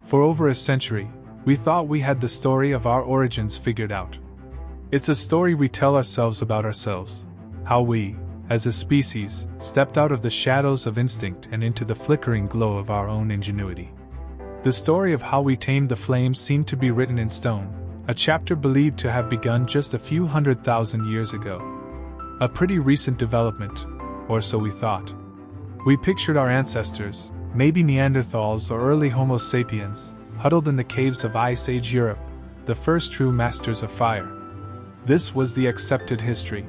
For over a century, we thought we had the story of our origins figured out. It's a story we tell ourselves about ourselves, how we, as a species, stepped out of the shadows of instinct and into the flickering glow of our own ingenuity. The story of how we tamed the flames seemed to be written in stone, a chapter believed to have begun just a few 100,000 years ago. A pretty recent development, or so we thought. We pictured our ancestors, maybe Neanderthals or early Homo sapiens, huddled in the caves of Ice Age Europe, the first true masters of fire. This was the accepted history.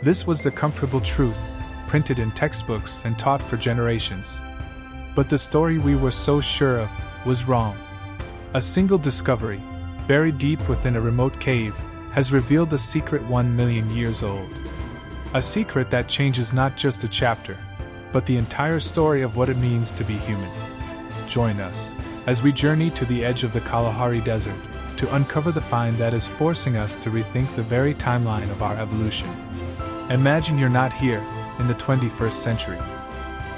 This was the comfortable truth, printed in textbooks and taught for generations. But the story we were so sure of was wrong. A single discovery, buried deep within a remote cave, has revealed a secret 1 million years old. A secret that changes not just the chapter, but the entire story of what it means to be human. Join us as we journey to the edge of the Kalahari Desert to uncover the find that is forcing us to rethink the very timeline of our evolution. Imagine you're not here in the 21st century.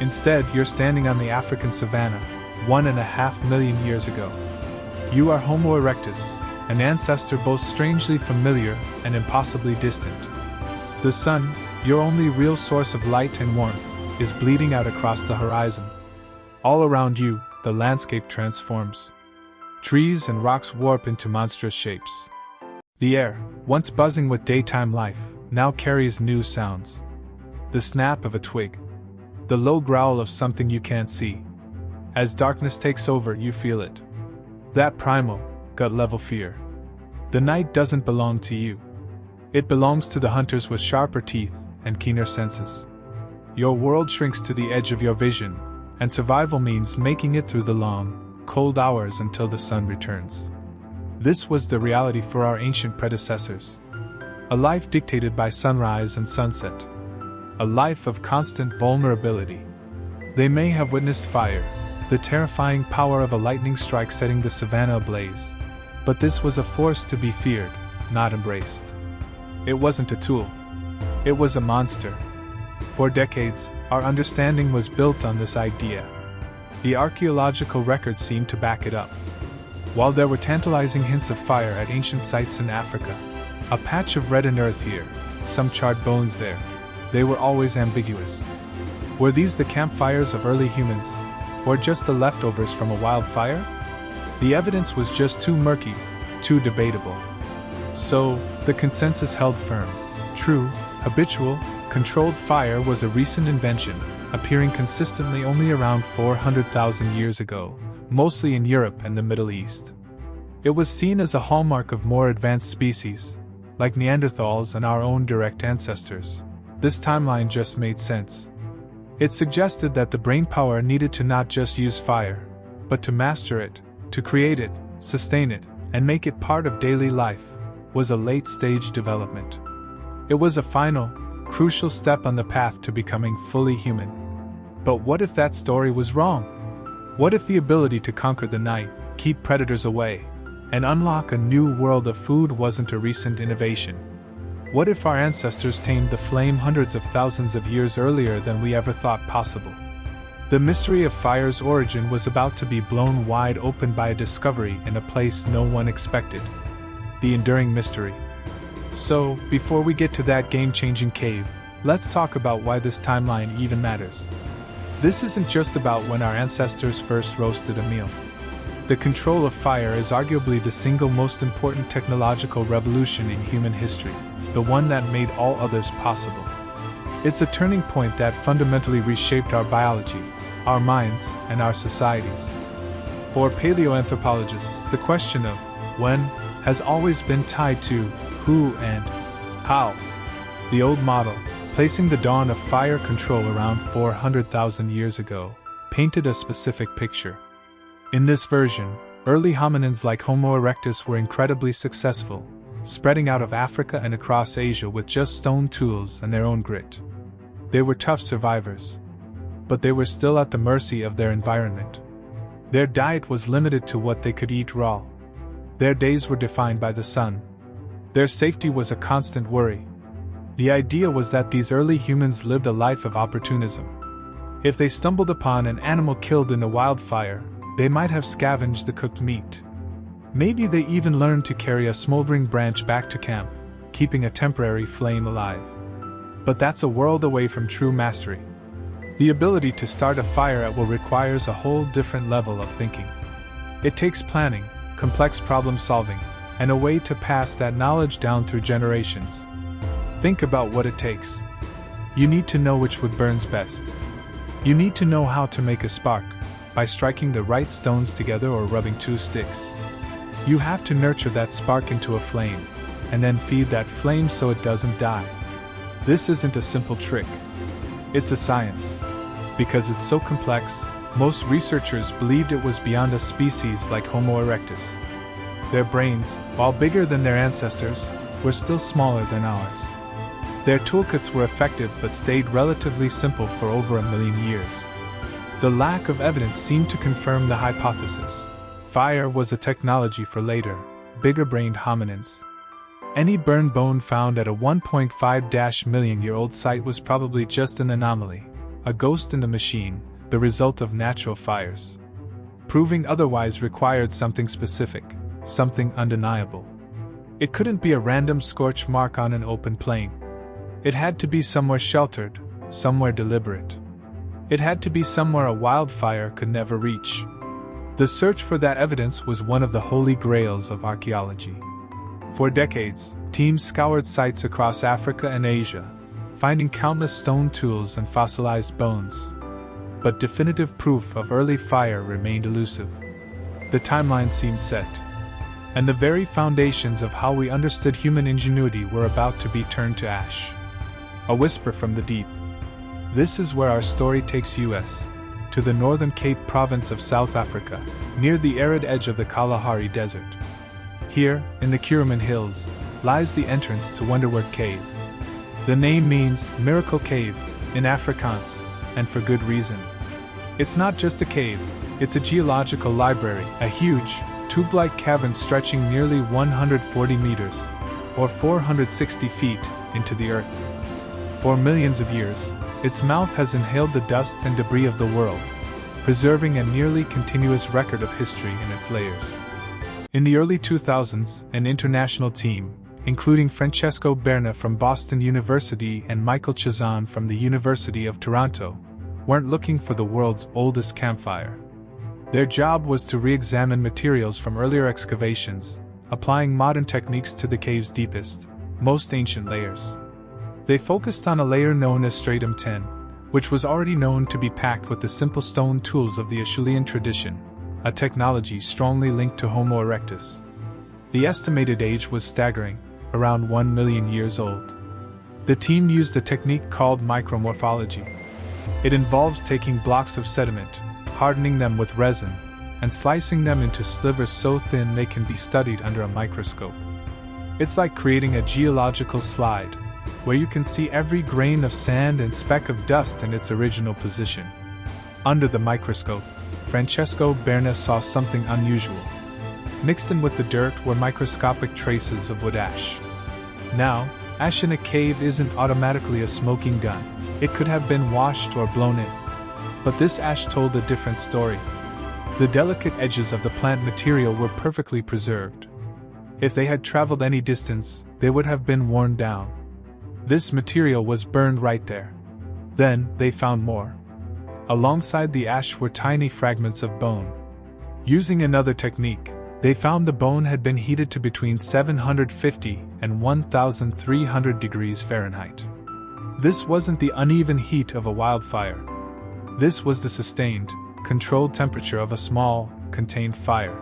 Instead, you're standing on the African savanna 1.5 million years ago. You are Homo erectus, an ancestor both strangely familiar and impossibly distant. The sun, your only real source of light and warmth, is bleeding out across the horizon. All around you, the landscape transforms. Trees and rocks warp into monstrous shapes. The air, once buzzing with daytime life, now carries new sounds. The snap of a twig. The low growl of something you can't see. As darkness takes over, you feel it. That primal, gut-level fear. The night doesn't belong to you. It belongs to the hunters with sharper teeth and keener senses. Your world shrinks to the edge of your vision, and survival means making it through the long, cold hours until the sun returns. This was the reality for our ancient predecessors. A life dictated by sunrise and sunset. A life of constant vulnerability. They may have witnessed fire, the terrifying power of a lightning strike setting the savannah ablaze. But this was a force to be feared, not embraced. It wasn't a tool. It was a monster. For decades, our understanding was built on this idea. The archaeological records seemed to back it up. While there were tantalizing hints of fire at ancient sites in Africa, a patch of reddened earth here, some charred bones there, they were always ambiguous. Were these the campfires of early humans, or just the leftovers from a wildfire? The evidence was just too murky, too debatable. So, the consensus held firm. True, habitual, controlled fire was a recent invention, appearing consistently only around 400,000 years ago, mostly in Europe and the Middle East. It was seen as a hallmark of more advanced species, like Neanderthals and our own direct ancestors. This timeline just made sense. It suggested that the brainpower needed to not just use fire, but to master it, to create it, sustain it, and make it part of daily life, was a late-stage development. It was a final, crucial step on the path to becoming fully human. But what if that story was wrong? What if the ability to conquer the night, keep predators away, and unlock a new world of food wasn't a recent innovation? What if our ancestors tamed the flame hundreds of thousands of years earlier than we ever thought possible? The mystery of fire's origin was about to be blown wide open by a discovery in a place no one expected. The enduring mystery. So, before we get to that game-changing cave, let's talk about why this timeline even matters. This isn't just about when our ancestors first roasted a meal. The control of fire is arguably the single most important technological revolution in human history, the one that made all others possible. It's a turning point that fundamentally reshaped our biology, our minds, and our societies. For paleoanthropologists, the question of when has always been tied to who and how. The old model, placing the dawn of fire control around 400,000 years ago, painted a specific picture. In this version, early hominins like Homo erectus were incredibly successful, spreading out of Africa and across Asia with just stone tools and their own grit. They were tough survivors. But they were still at the mercy of their environment. Their diet was limited to what they could eat raw. Their days were defined by the sun. Their safety was a constant worry. The idea was that these early humans lived a life of opportunism. If they stumbled upon an animal killed in a wildfire, They might have scavenged the cooked meat. Maybe they even learned to carry a smoldering branch back to camp, keeping a temporary flame alive. But that's a world away from true mastery. The ability to start a fire at will requires a whole different level of thinking. It takes planning, complex problem solving, and a way to pass that knowledge down through generations. Think about what it takes. You need to know which wood burns best. You need to know how to make a spark, by striking the right stones together or rubbing two sticks. You have to nurture that spark into a flame, and then feed that flame so it doesn't die. This isn't a simple trick. It's a science. Because it's so complex, most researchers believed it was beyond a species like Homo erectus. Their brains, while bigger than their ancestors, were still smaller than ours. Their toolkits were effective but stayed relatively simple for over 1 million years. The lack of evidence seemed to confirm the hypothesis. Fire was a technology for later, bigger-brained hominins. Any burned bone found at a 1.5-million-year-old site was probably just an anomaly, a ghost in the machine, the result of natural fires. Proving otherwise required something specific, something undeniable. It couldn't be a random scorch mark on an open plain. It had to be somewhere sheltered, somewhere deliberate. It had to be somewhere a wildfire could never reach. The search for that evidence was one of the holy grails of archaeology. For decades, teams scoured sites across Africa and Asia, finding countless stone tools and fossilized bones. But definitive proof of early fire remained elusive. The timeline seemed set, and the very foundations of how we understood human ingenuity were about to be turned to ash. A whisper from the deep. This is where our story takes us, to the northern Cape province of South Africa, near the arid edge of the Kalahari Desert. Here, in the Kuruman Hills, lies the entrance to Wonderwork Cave. The name means Miracle Cave in Afrikaans, and for good reason. It's not just a cave, it's a geological library, a huge, tube-like cavern stretching nearly 140 meters, or 460 feet, into the earth. For millions of years, its mouth has inhaled the dust and debris of the world, preserving a nearly continuous record of history in its layers. In the early 2000s, an international team, including Francesco Berna from Boston University and Michael Chazan from the University of Toronto, weren't looking for the world's oldest campfire. Their job was to re-examine materials from earlier excavations, applying modern techniques to the cave's deepest, most ancient layers. They focused on a layer known as stratum 10, which was already known to be packed with the simple stone tools of the Acheulean tradition, a technology strongly linked to Homo erectus. The estimated age was staggering, around 1 million years old. The team used a technique called micromorphology. It involves taking blocks of sediment, hardening them with resin, and slicing them into slivers so thin they can be studied under a microscope. It's like creating a geological slide, where you can see every grain of sand and speck of dust in its original position. Under the microscope, Francesco Berna saw something unusual. Mixed in with the dirt were microscopic traces of wood ash. Now, ash in a cave isn't automatically a smoking gun. It could have been washed or blown in. But this ash told a different story. The delicate edges of the plant material were perfectly preserved. If they had traveled any distance, they would have been worn down. This material was burned right there. Then, they found more. Alongside the ash were tiny fragments of bone. Using another technique, they found the bone had been heated to between 750 and 1,300 degrees Fahrenheit. This wasn't the uneven heat of a wildfire. This was the sustained, controlled temperature of a small, contained fire.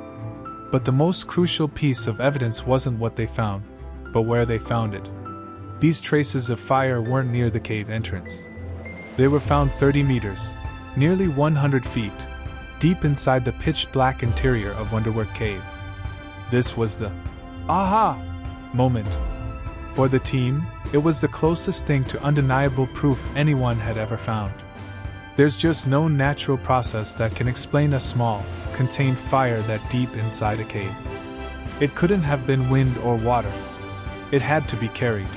But the most crucial piece of evidence wasn't what they found, but where they found it. These traces of fire weren't near the cave entrance. They were found 30 meters, nearly 100 feet, deep inside the pitch-black interior of Wonderwork Cave. This was the aha moment. For the team, it was the closest thing to undeniable proof anyone had ever found. There's just no natural process that can explain a small, contained fire that deep inside a cave. It couldn't have been wind or water. It had to be carried.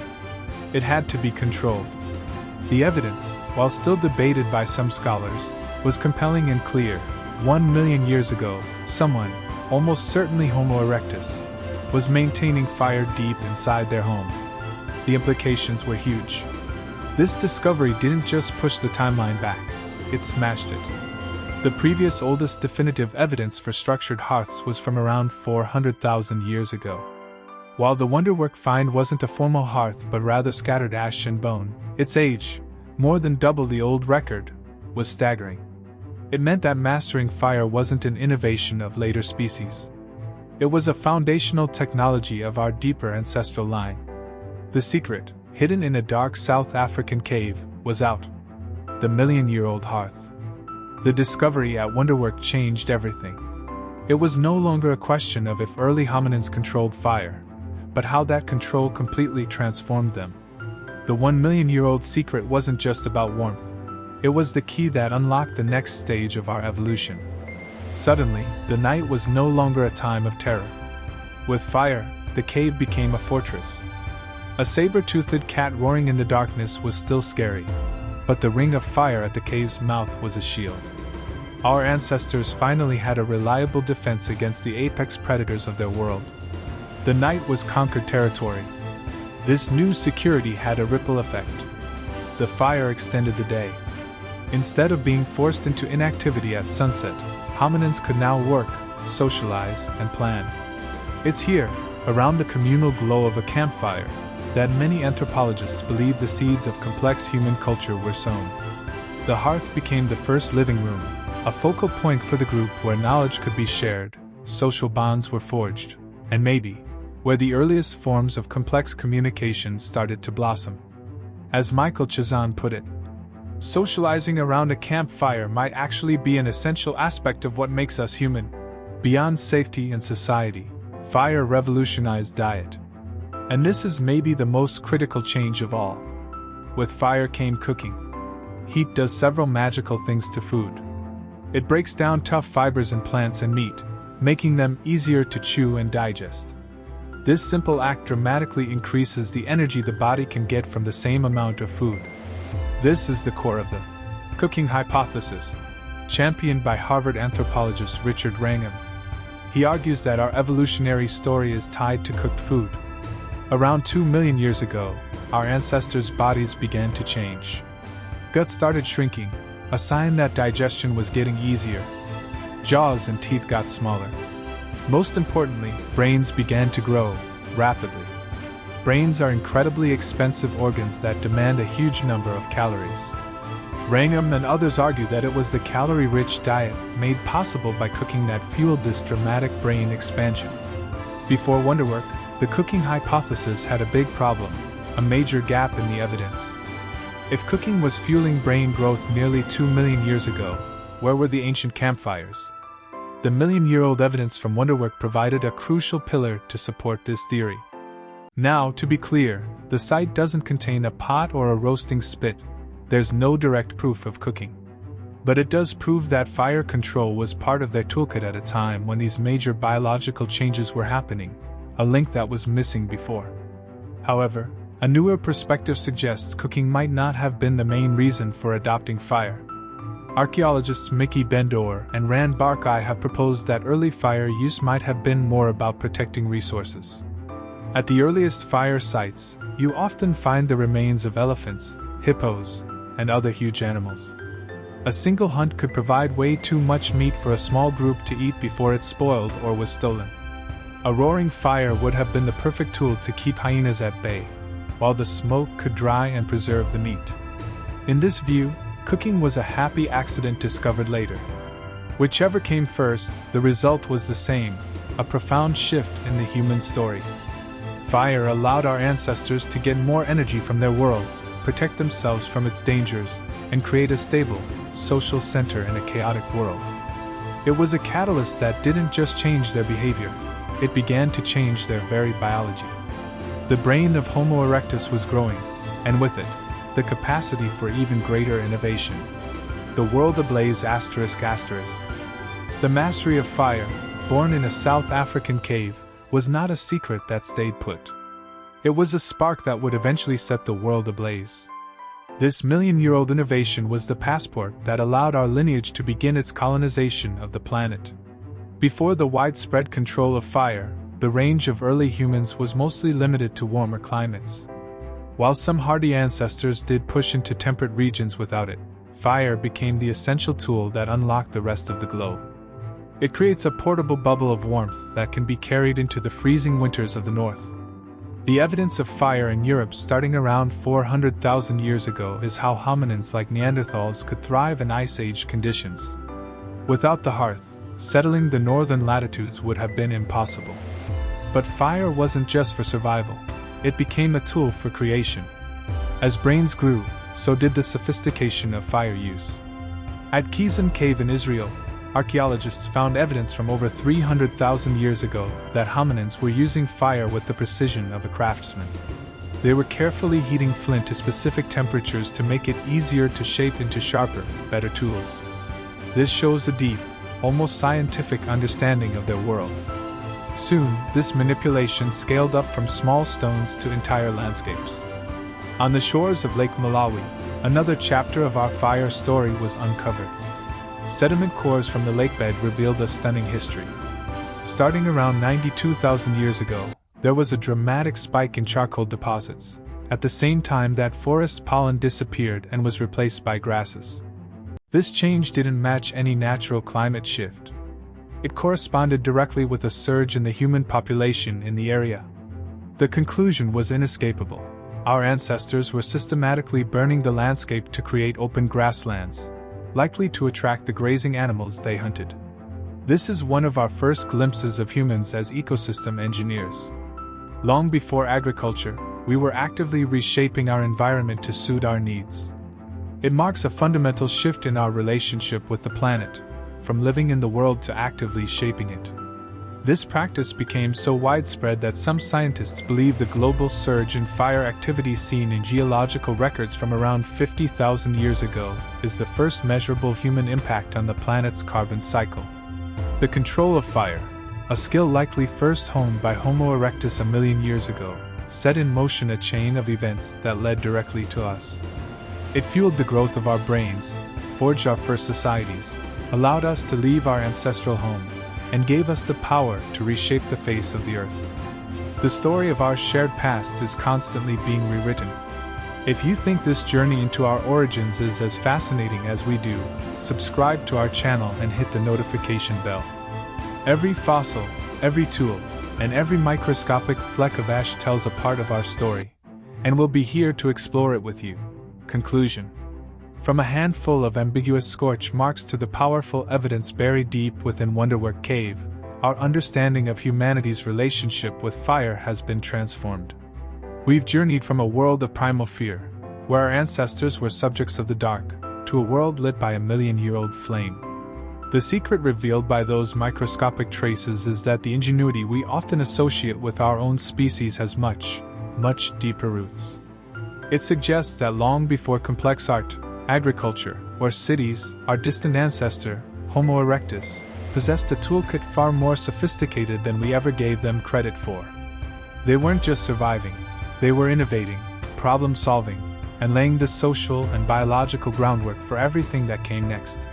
It had to be controlled. The evidence, while still debated by some scholars, was compelling and clear. 1 million years ago, someone, almost certainly Homo erectus, was maintaining fire deep inside their home. The implications were huge. This discovery didn't just push the timeline back, it smashed it. The previous oldest definitive evidence for structured hearths was from around 400,000 years ago. While the wonderwork find wasn't a formal hearth but rather scattered ash and bone, its age, more than double the old record, was staggering. It meant that mastering fire wasn't an innovation of later species. It was a foundational technology of our deeper ancestral line. The secret, hidden in a dark South African cave, was out. The million-year-old hearth. The discovery at Wonderwork changed everything. It was no longer a question of if early hominins controlled fire, but how that control completely transformed them. The 1 million-year-old secret wasn't just about warmth. It was the key that unlocked the next stage of our evolution. Suddenly, the night was no longer a time of terror. With fire, the cave became a fortress. A saber-toothed cat roaring in the darkness was still scary, but the ring of fire at the cave's mouth was a shield. Our ancestors finally had a reliable defense against the apex predators of their world. The night was conquered territory. This new security had a ripple effect. The fire extended the day. Instead of being forced into inactivity at sunset, hominins could now work, socialize, and plan. It's here, around the communal glow of a campfire, that many anthropologists believe the seeds of complex human culture were sown. The hearth became the first living room, a focal point for the group where knowledge could be shared, social bonds were forged, and maybe, where the earliest forms of complex communication started to blossom. As Michael Chazan put it, socializing around a campfire might actually be an essential aspect of what makes us human. Beyond safety and society, fire revolutionized diet. And this is maybe the most critical change of all. With fire came cooking. Heat does several magical things to food. It breaks down tough fibers in plants and meat, making them easier to chew and digest. This simple act dramatically increases the energy the body can get from the same amount of food. This is the core of the cooking hypothesis, championed by Harvard anthropologist Richard Wrangham. He argues that our evolutionary story is tied to cooked food. Around 2 million years ago, our ancestors' bodies began to change. Guts started shrinking, a sign that digestion was getting easier. Jaws and teeth got smaller. Most importantly, brains began to grow, rapidly. Brains are incredibly expensive organs that demand a huge number of calories. Wrangham and others argue that it was the calorie-rich diet made possible by cooking that fueled this dramatic brain expansion. Before Wonderwork, the cooking hypothesis had a big problem, a major gap in the evidence. If cooking was fueling brain growth nearly 2 million years ago, where were the ancient campfires? The million-year-old evidence from Wonderwork provided a crucial pillar to support this theory. Now, to be clear, the site doesn't contain a pot or a roasting spit. There's no direct proof of cooking. But it does prove that fire control was part of their toolkit at a time when these major biological changes were happening, a link that was missing before. However, a newer perspective suggests cooking might not have been the main reason for adopting fire. Archaeologists Mickey Bendor and Rand Barkai have proposed that early fire use might have been more about protecting resources. At the earliest fire sites, you often find the remains of elephants, hippos, and other huge animals. A single hunt could provide way too much meat for a small group to eat before it spoiled or was stolen. A roaring fire would have been the perfect tool to keep hyenas at bay, while the smoke could dry and preserve the meat. In this view, cooking was a happy accident discovered later. Whichever came first, the result was the same, a profound shift in the human story. Fire allowed our ancestors to get more energy from their world, protect themselves from its dangers, and create a stable, social center in a chaotic world. It was a catalyst that didn't just change their behavior, it began to change their very biology. The brain of Homo erectus was growing, and with it, the capacity for even greater innovation. The world ablaze ***. The mastery of fire, born in a South African cave, was not a secret that stayed put. It was a spark that would eventually set the world ablaze. This million-year-old innovation was the passport that allowed our lineage to begin its colonization of the planet. Before the widespread control of fire, the range of early humans was mostly limited to warmer climates. While some hardy ancestors did push into temperate regions without it, fire became the essential tool that unlocked the rest of the globe. It creates a portable bubble of warmth that can be carried into the freezing winters of the north. The evidence of fire in Europe starting around 400,000 years ago is how hominins like Neanderthals could thrive in Ice Age conditions. Without the hearth, settling the northern latitudes would have been impossible. But fire wasn't just for survival, it became a tool for creation. As brains grew, so did the sophistication of fire use. At Kizim Cave in Israel, archaeologists found evidence from over 300,000 years ago that hominins were using fire with the precision of a craftsman. They were carefully heating flint to specific temperatures to make it easier to shape into sharper, better tools. This shows a deep, almost scientific understanding of their world. Soon, this manipulation scaled up from small stones to entire landscapes. On the shores of Lake Malawi, another chapter of our fire story was uncovered. Sediment cores from the lakebed revealed a stunning history. Starting around 92,000 years ago, there was a dramatic spike in charcoal deposits, at the same time that forest pollen disappeared and was replaced by grasses. This change didn't match any natural climate shift. It corresponded directly with a surge in the human population in the area. The conclusion was inescapable. Our ancestors were systematically burning the landscape to create open grasslands, likely to attract the grazing animals they hunted. This is one of our first glimpses of humans as ecosystem engineers. Long before agriculture, we were actively reshaping our environment to suit our needs. It marks a fundamental shift in our relationship with the planet, from living in the world to actively shaping it. This practice became so widespread that some scientists believe the global surge in fire activity seen in geological records from around 50,000 years ago is the first measurable human impact on the planet's carbon cycle. The control of fire, a skill likely first honed by Homo erectus a million years ago, set in motion a chain of events that led directly to us. It fueled the growth of our brains, forged our first societies, allowed us to leave our ancestral home, and gave us the power to reshape the face of the earth. The story of our shared past is constantly being rewritten. If you think this journey into our origins is as fascinating as we do, subscribe to our channel and hit the notification bell. Every fossil, every tool, and every microscopic fleck of ash tells a part of our story, and we'll be here to explore it with you. Conclusion. From a handful of ambiguous scorch marks to the powerful evidence buried deep within Wonderwork Cave, our understanding of humanity's relationship with fire has been transformed. We've journeyed from a world of primal fear, where our ancestors were subjects of the dark, to a world lit by a million-year-old flame. The secret revealed by those microscopic traces is that the ingenuity we often associate with our own species has much, much deeper roots. It suggests that long before complex art, agriculture, or cities, our distant ancestor, Homo erectus, possessed a toolkit far more sophisticated than we ever gave them credit for. They weren't just surviving, they were innovating, problem-solving, and laying the social and biological groundwork for everything that came next.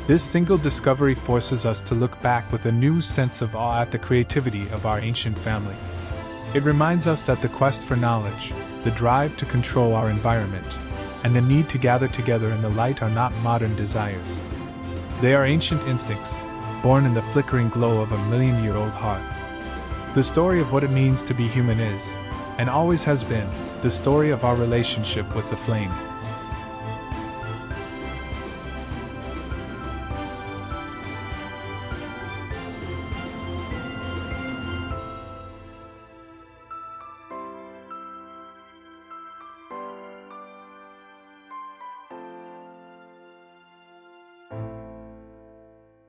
This single discovery forces us to look back with a new sense of awe at the creativity of our ancient family. It reminds us that the quest for knowledge, the drive to control our environment, and the need to gather together in the light are not modern desires. They are ancient instincts, born in the flickering glow of a million-year-old hearth. The story of what it means to be human is, and always has been, the story of our relationship with the flame.